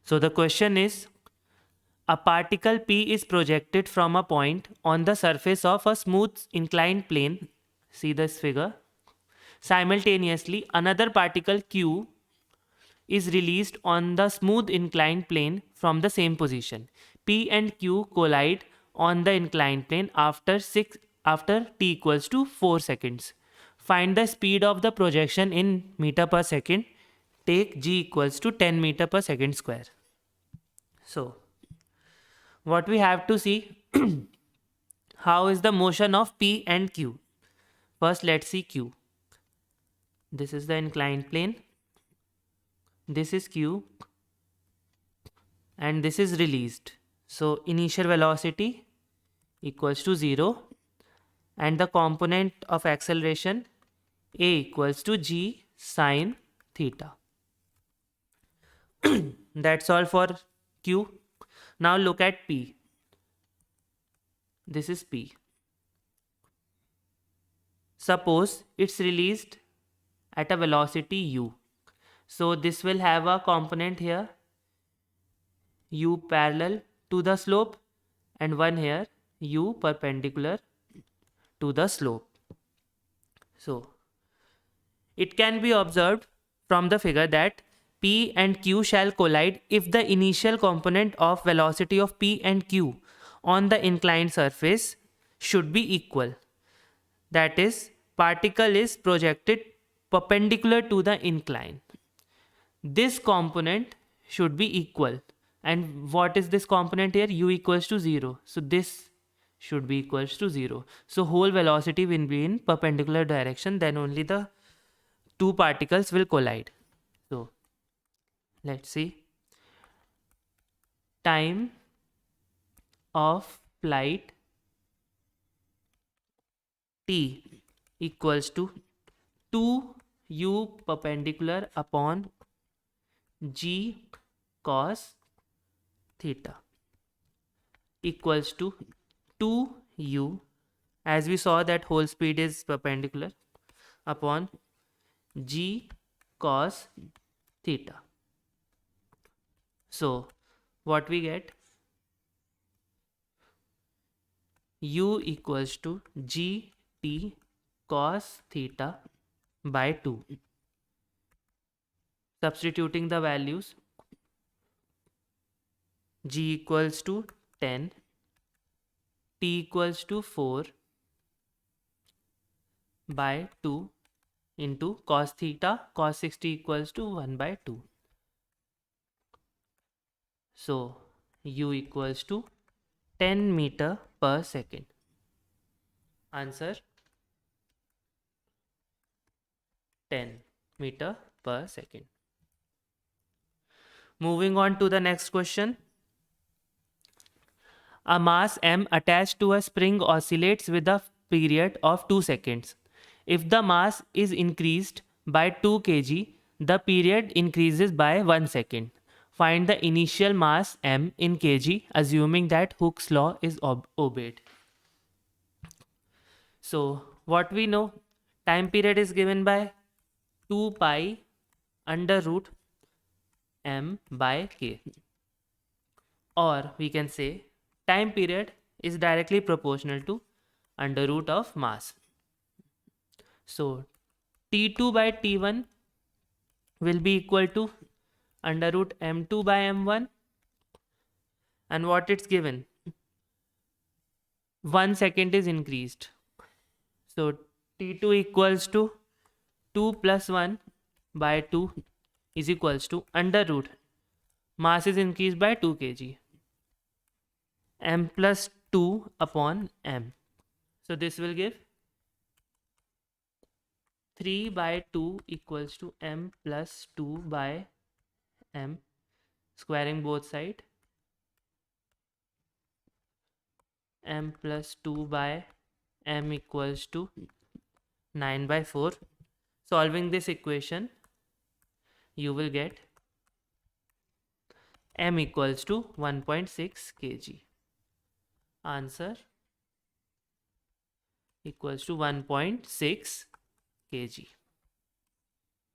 So the question is, a particle P is projected from a point on the surface of a smooth inclined plane. See this figure. Simultaneously, another particle Q is released on the smooth inclined plane from the same position. P and Q collide on the inclined plane after t equals to 4 seconds. Find the speed of the projection in meter per second. Take g equals to 10 meter per second square. So, what we have to see, how is the motion of P and Q. First, let's see Q. This is the inclined plane. This is Q. And this is released. So, initial velocity equals to 0. And the component of acceleration A equals to g sine theta. That's all for Q. Now look at P. This is P. Suppose it's released at a velocity u. So this will have a component here, u parallel to the slope, and one here, u perpendicular to the slope. So it can be observed from the figure that P and Q shall collide if the initial component of velocity of P and Q on the inclined surface should be equal. That is, particle is projected perpendicular to the incline. This component should be equal. And what is this component here? U equals to 0. So this should be equals to 0. So whole velocity will be in perpendicular direction. Then only the two particles will collide. So let's see. Time of flight t equals to 2u perpendicular upon g cos theta equals to 2u, as we saw that whole speed is perpendicular, upon g cos theta. So what we get? U equals to gt cos theta by 2. Substituting the values, g equals to 10, t equals to 4 by 2 into cos theta, cos 60 equals to 1 by 2. So u equals to 10 meter per second. Answer 10 meter per second. Moving on to the next question. A mass m attached to a spring oscillates with a period of 2 seconds. If the mass is increased by 2 kg, the period increases by 1 second. Find the initial mass m in kg, assuming that Hooke's law is obeyed. So what we know, time period is given by 2 pi under root m by k. Or we can say time period is directly proportional to under root of mass. So T2 by T1 will be equal to under root m2 by m1, and what it's given, 1 second is increased. So T2 equals to 2 plus 1 by 2 is equals to under root, mass is increased by 2 kg, m plus 2 upon m. So this will give 3 by 2 equals to m plus 2 by m, squaring both sides, m plus 2 by m equals to 9 by 4. Solving this equation, you will get m equals to 1.6 kg. Answer equals to 1.6 kg.